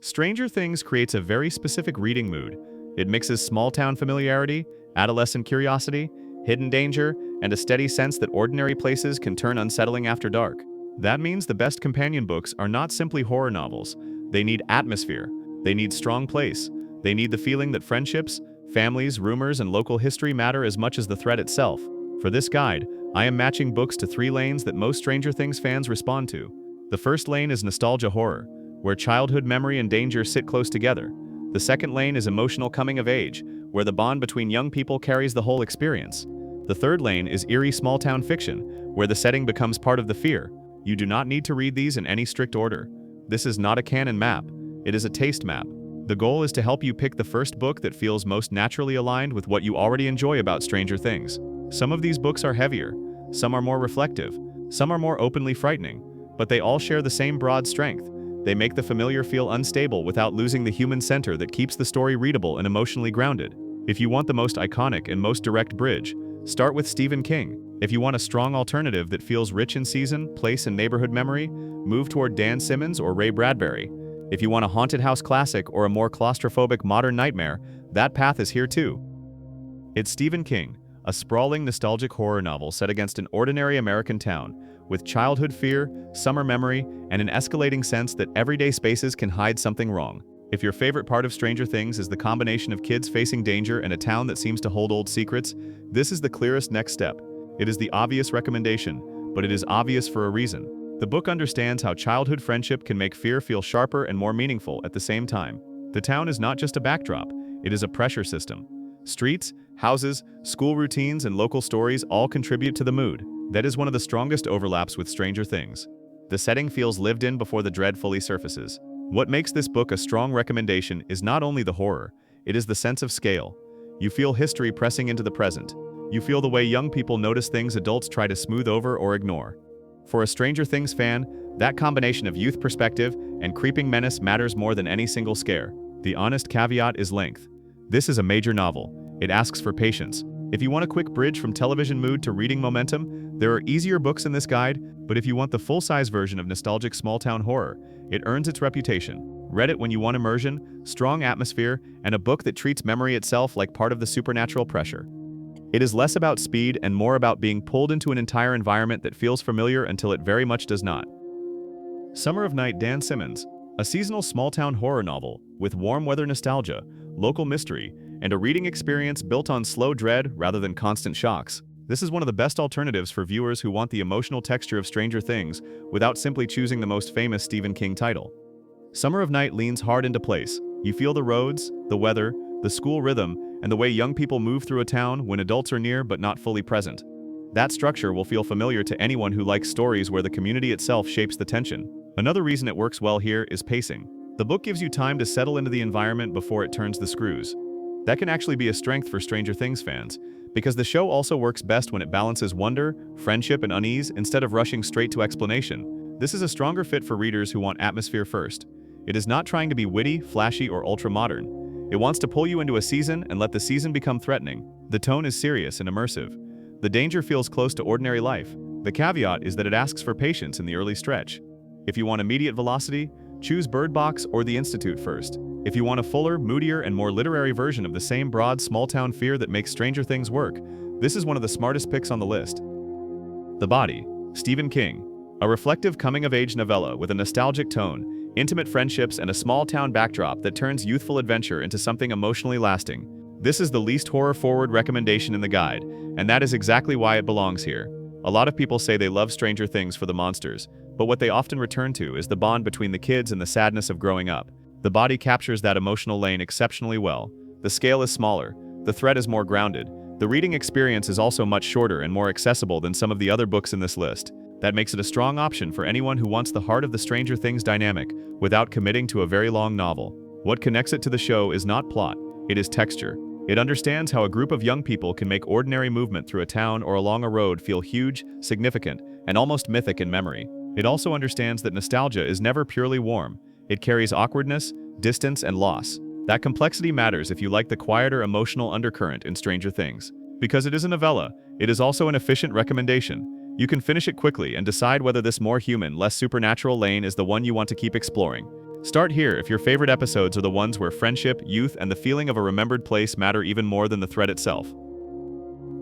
Stranger Things creates a very specific reading mood. It mixes small-town familiarity, adolescent curiosity, hidden danger, and a steady sense that ordinary places can turn unsettling after dark. That means the best companion books are not simply horror novels. They need atmosphere. They need strong place. They need the feeling that friendships, families, rumors, and local history matter as much as the threat itself. For this guide, I am matching books to 3 lanes that most Stranger Things fans respond to. The first lane is nostalgia horror, where childhood memory and danger sit close together. The second lane is emotional coming of age, where the bond between young people carries the whole experience. The third lane is eerie small-town fiction, where the setting becomes part of the fear. You do not need to read these in any strict order. This is not a canon map. It is a taste map. The goal is to help you pick the first book that feels most naturally aligned with what you already enjoy about Stranger Things. Some of these books are heavier, some are more reflective, some are more openly frightening, but they all share the same broad strength. They make the familiar feel unstable without losing the human center that keeps the story readable and emotionally grounded. If you want the most iconic and most direct bridge, start with Stephen King. If you want a strong alternative that feels rich in season, place, and neighborhood memory, move toward Dan Simmons or Ray Bradbury. If you want a haunted house classic or a more claustrophobic modern nightmare, that path is here too. It's Stephen King, a sprawling nostalgic horror novel set against an ordinary American town, with childhood fear, summer memory, and an escalating sense that everyday spaces can hide something wrong. If your favorite part of Stranger Things is the combination of kids facing danger and a town that seems to hold old secrets, this is the clearest next step. It is the obvious recommendation, but it is obvious for a reason. The book understands how childhood friendship can make fear feel sharper and more meaningful at the same time. The town is not just a backdrop, it is a pressure system. Streets, houses, school routines, and local stories all contribute to the mood. That is one of the strongest overlaps with Stranger Things. The setting feels lived in before the dread fully surfaces. What makes this book a strong recommendation is not only the horror, it is the sense of scale. You feel history pressing into the present. You feel the way young people notice things adults try to smooth over or ignore. For a Stranger Things fan, that combination of youth perspective and creeping menace matters more than any single scare. The honest caveat is length. This is a major novel. It asks for patience. If you want a quick bridge from television mood to reading momentum, there are easier books in this guide, but if you want the full-size version of nostalgic small-town horror, it earns its reputation. Read it when you want immersion, strong atmosphere, and a book that treats memory itself like part of the supernatural pressure. It is less about speed and more about being pulled into an entire environment that feels familiar until it very much does not. Summer of Night, Dan Simmons, a seasonal small-town horror novel with warm weather nostalgia, local mystery, and a reading experience built on slow dread rather than constant shocks. This is one of the best alternatives for viewers who want the emotional texture of Stranger Things without simply choosing the most famous Stephen King title. Summer of Night leans hard into place. You feel the roads, the weather, the school rhythm, and the way young people move through a town when adults are near but not fully present. That structure will feel familiar to anyone who likes stories where the community itself shapes the tension. Another reason it works well here is pacing. The book gives you time to settle into the environment before it turns the screws. That can actually be a strength for Stranger Things fans, because the show also works best when it balances wonder, friendship, and unease instead of rushing straight to explanation. This is a stronger fit for readers who want atmosphere first. It is not trying to be witty, flashy, or ultra-modern. It wants to pull you into a season and let the season become threatening. The tone is serious and immersive. The danger feels close to ordinary life. The caveat is that it asks for patience in the early stretch. If you want immediate velocity, choose Bird Box or The Institute first. If you want a fuller, moodier, and more literary version of the same broad, small-town fear that makes Stranger Things work, this is one of the smartest picks on the list. The Body, Stephen King. A reflective coming-of-age novella with a nostalgic tone, intimate friendships, and a small-town backdrop that turns youthful adventure into something emotionally lasting. This is the least horror-forward recommendation in the guide, and that is exactly why it belongs here. A lot of people say they love Stranger Things for the monsters, but what they often return to is the bond between the kids and the sadness of growing up. The Body captures that emotional lane exceptionally well. The scale is smaller, the threat is more grounded, the reading experience is also much shorter and more accessible than some of the other books in this list. That makes it a strong option for anyone who wants the heart of the Stranger Things dynamic without committing to a very long novel. What connects it to the show is not plot, it is texture. It understands how a group of young people can make ordinary movement through a town or along a road feel huge, significant, and almost mythic in memory. It also understands that nostalgia is never purely warm. It carries awkwardness, distance, and loss. That complexity matters if you like the quieter emotional undercurrent in Stranger Things. Because it is a novella, it is also an efficient recommendation. You can finish it quickly and decide whether this more human, less supernatural lane is the one you want to keep exploring. Start here if your favorite episodes are the ones where friendship, youth, and the feeling of a remembered place matter even more than the thread itself.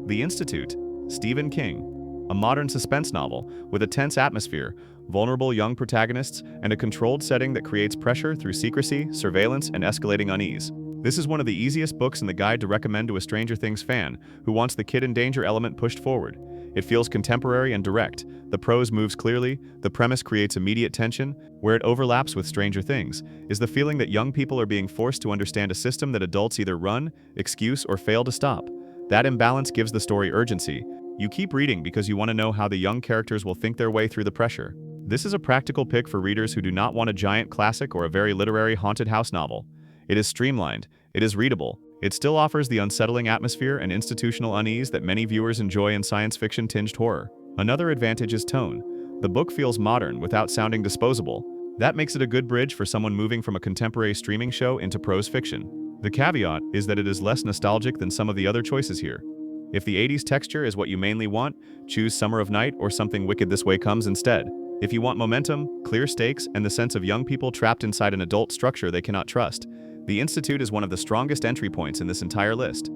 The Institute, Stephen King. A modern suspense novel with a tense atmosphere, vulnerable young protagonists, and a controlled setting that creates pressure through secrecy, surveillance, and escalating unease. This is one of the easiest books in the guide to recommend to a Stranger Things fan who wants the kid in danger element pushed forward. It feels contemporary and direct. The prose moves clearly, the premise creates immediate tension. Where it overlaps with Stranger Things is the feeling that young people are being forced to understand a system that adults either run, excuse, or fail to stop. That imbalance gives the story urgency. You keep reading because you want to know how the young characters will think their way through the pressure. This is a practical pick for readers who do not want a giant classic or a very literary haunted house novel. It is streamlined, it is readable, it still offers the unsettling atmosphere and institutional unease that many viewers enjoy in science fiction-tinged horror. Another advantage is tone. The book feels modern without sounding disposable. That makes it a good bridge for someone moving from a contemporary streaming show into prose fiction. The caveat is that it is less nostalgic than some of the other choices here. If the 80s texture is what you mainly want, choose Summer of Night or Something Wicked This Way Comes instead. If you want momentum, clear stakes, and the sense of young people trapped inside an adult structure they cannot trust, The Institute is one of the strongest entry points in this entire list.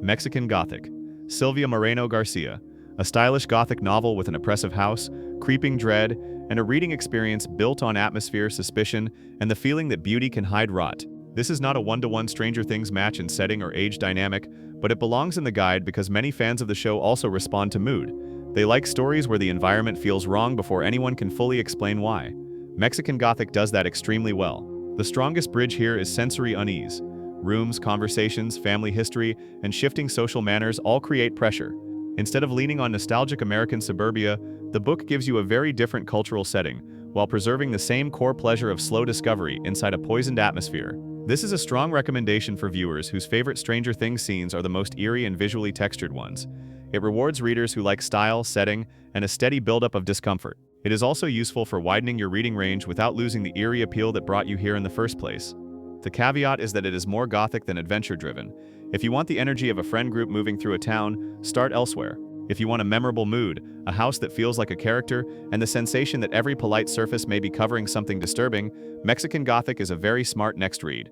Mexican Gothic. Silvia Moreno Garcia. A stylish Gothic novel with an oppressive house, creeping dread, and a reading experience built on atmosphere, suspicion, and the feeling that beauty can hide rot. This is not a one-to-one Stranger Things match in setting or age dynamic, but it belongs in the guide because many fans of the show also respond to mood. They like stories where the environment feels wrong before anyone can fully explain why. Mexican Gothic does that extremely well. The strongest bridge here is sensory unease. Rooms, conversations, family history, and shifting social manners all create pressure. Instead of leaning on nostalgic American suburbia, the book gives you a very different cultural setting, while preserving the same core pleasure of slow discovery inside a poisoned atmosphere. This is a strong recommendation for viewers whose favorite Stranger Things scenes are the most eerie and visually textured ones. It rewards readers who like style, setting, and a steady buildup of discomfort. It is also useful for widening your reading range without losing the eerie appeal that brought you here in the first place. The caveat is that it is more gothic than adventure-driven. If you want the energy of a friend group moving through a town, start elsewhere. If you want a memorable mood, a house that feels like a character, and the sensation that every polite surface may be covering something disturbing, Mexican Gothic is a very smart next read.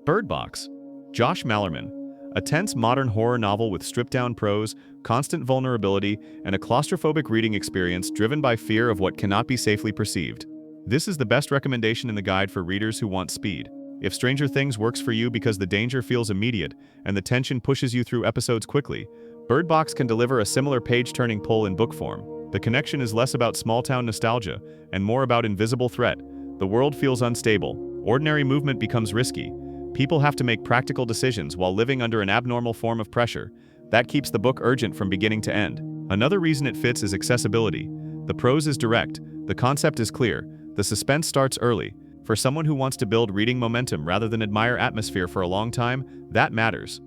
Bird Box. Josh Malerman. A tense modern horror novel with stripped-down prose, constant vulnerability, and a claustrophobic reading experience driven by fear of what cannot be safely perceived. This is the best recommendation in the guide for readers who want speed. If Stranger Things works for you because the danger feels immediate and the tension pushes you through episodes quickly, Bird Box can deliver a similar page-turning pull in book form. The connection is less about small-town nostalgia and more about invisible threat. The world feels unstable. Ordinary movement becomes risky. People have to make practical decisions while living under an abnormal form of pressure. That keeps the book urgent from beginning to end. Another reason it fits is accessibility. The prose is direct, the concept is clear, the suspense starts early. For someone who wants to build reading momentum rather than admire atmosphere for a long time, that matters.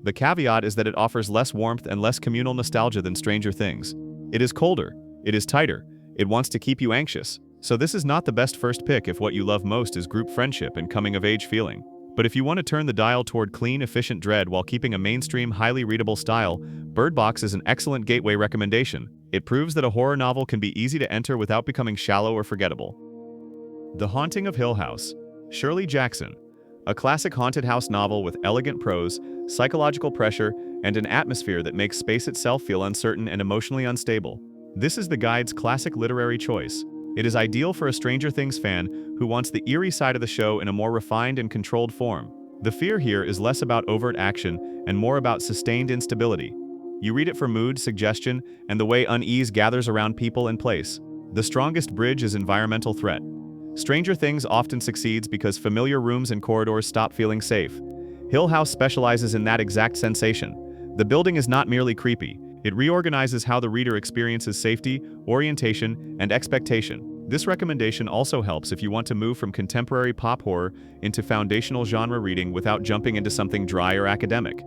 The caveat is that it offers less warmth and less communal nostalgia than Stranger Things. It is colder, it is tighter, it wants to keep you anxious. So this is not the best first pick if what you love most is group friendship and coming-of-age feeling. But if you want to turn the dial toward clean, efficient dread while keeping a mainstream, highly readable style, Bird Box is an excellent gateway recommendation. It proves that a horror novel can be easy to enter without becoming shallow or forgettable. The Haunting of Hill House. Shirley Jackson. A classic haunted house novel with elegant prose, psychological pressure, and an atmosphere that makes space itself feel uncertain and emotionally unstable. This is the guide's classic literary choice. It is ideal for a Stranger Things fan who wants the eerie side of the show in a more refined and controlled form. The fear here is less about overt action and more about sustained instability. You read it for mood, suggestion, and the way unease gathers around people and place. The strongest bridge is environmental threat. Stranger Things often succeeds because familiar rooms and corridors stop feeling safe. Hill House specializes in that exact sensation. The building is not merely creepy. It reorganizes how the reader experiences safety, orientation, and expectation. This recommendation also helps if you want to move from contemporary pop horror into foundational genre reading without jumping into something dry or academic.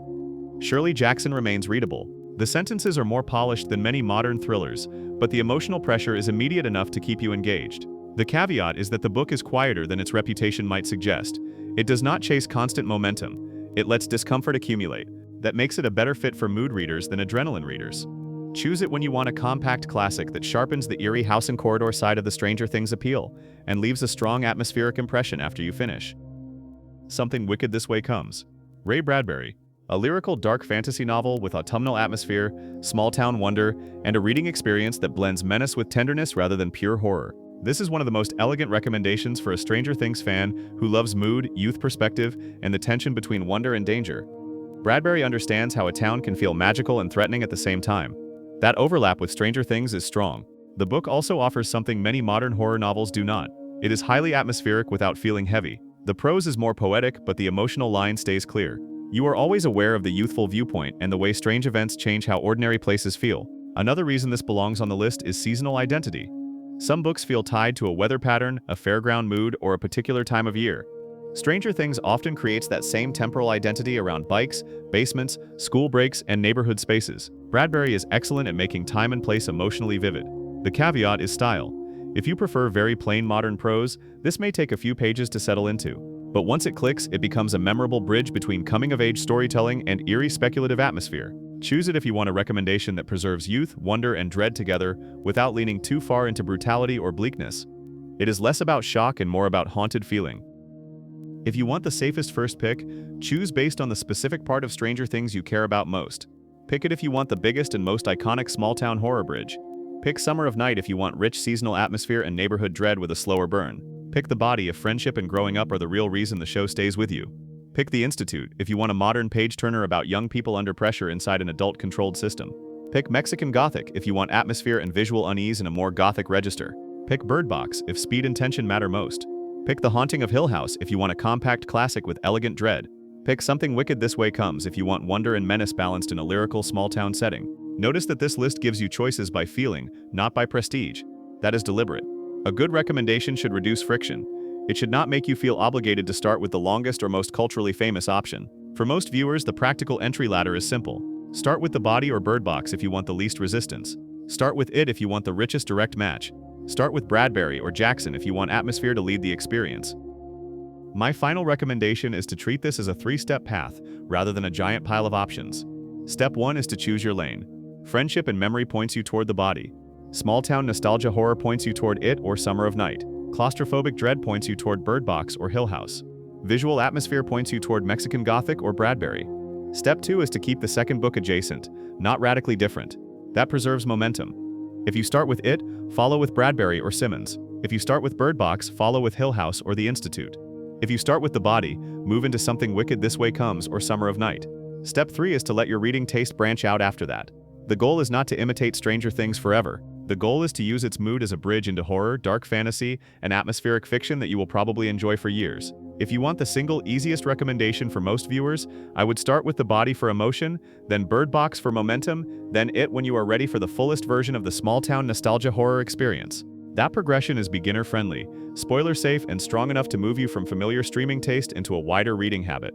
Shirley Jackson remains readable. The sentences are more polished than many modern thrillers, but the emotional pressure is immediate enough to keep you engaged. The caveat is that the book is quieter than its reputation might suggest. It does not chase constant momentum. It lets discomfort accumulate. That makes it a better fit for mood readers than adrenaline readers. Choose it when you want a compact classic that sharpens the eerie house and corridor side of the Stranger Things appeal and leaves a strong atmospheric impression after you finish. Something Wicked This Way Comes. Ray Bradbury. A lyrical dark fantasy novel with autumnal atmosphere, small-town wonder, and a reading experience that blends menace with tenderness rather than pure horror. This is one of the most elegant recommendations for a Stranger Things fan who loves mood, youth perspective, and the tension between wonder and danger. Bradbury understands how a town can feel magical and threatening at the same time. That overlap with Stranger Things is strong. The book also offers something many modern horror novels do not. It is highly atmospheric without feeling heavy. The prose is more poetic, but the emotional line stays clear. You are always aware of the youthful viewpoint and the way strange events change how ordinary places feel. Another reason this belongs on the list is seasonal identity. Some books feel tied to a weather pattern, a fairground mood, or a particular time of year. Stranger Things often creates that same temporal identity around bikes, basements, school breaks, and neighborhood spaces. Bradbury is excellent at making time and place emotionally vivid. The caveat is style. If you prefer very plain modern prose, this may take a few pages to settle into. But once it clicks, it becomes a memorable bridge between coming-of-age storytelling and eerie speculative atmosphere. Choose it if you want a recommendation that preserves youth, wonder, and dread together without leaning too far into brutality or bleakness. It is less about shock and more about haunted feeling. If you want the safest first pick, choose based on the specific part of Stranger Things you care about most. Pick it if you want the biggest and most iconic small-town horror bridge. Pick Summer of Night if you want rich seasonal atmosphere and neighborhood dread with a slower burn. Pick The Body if friendship and growing up are the real reason the show stays with you. Pick The Institute if you want a modern page-turner about young people under pressure inside an adult-controlled system. Pick Mexican Gothic if you want atmosphere and visual unease in a more Gothic register. Pick Bird Box if speed and tension matter most. Pick The Haunting of Hill House if you want a compact classic with elegant dread. Pick Something Wicked This Way Comes if you want wonder and menace balanced in a lyrical small-town setting. Notice that this list gives you choices by feeling, not by prestige. That is deliberate. A good recommendation should reduce friction. It should not make you feel obligated to start with the longest or most culturally famous option. For most viewers, the practical entry ladder is simple. Start with The Body or Bird Box if you want the least resistance. Start with It if you want the richest direct match. Start with Bradbury or Jackson if you want atmosphere to lead the experience. My final recommendation is to treat this as a three-step path rather than a giant pile of options. Step 1 is to choose your lane. Friendship and memory points you toward The Body. Small-town nostalgia horror points you toward It or Summer of Night. Claustrophobic dread points you toward Bird Box or Hill House. Visual atmosphere points you toward Mexican Gothic or Bradbury. Step 2 is to keep the second book adjacent, not radically different. That preserves momentum. If you start with It, follow with Bradbury or Simmons. If you start with Bird Box, follow with Hill House or The Institute. If you start with The Body, move into Something Wicked This Way Comes or Summer of Night. Step 3 is to let your reading taste branch out after that. The goal is not to imitate Stranger Things forever. The goal is to use its mood as a bridge into horror, dark fantasy, and atmospheric fiction that you will probably enjoy for years. If you want the single easiest recommendation for most viewers, I would start with The Body for emotion, then Bird Box for momentum, then It when you are ready for the fullest version of the small-town nostalgia horror experience. That progression is beginner-friendly, spoiler-safe, and strong enough to move you from familiar streaming taste into a wider reading habit.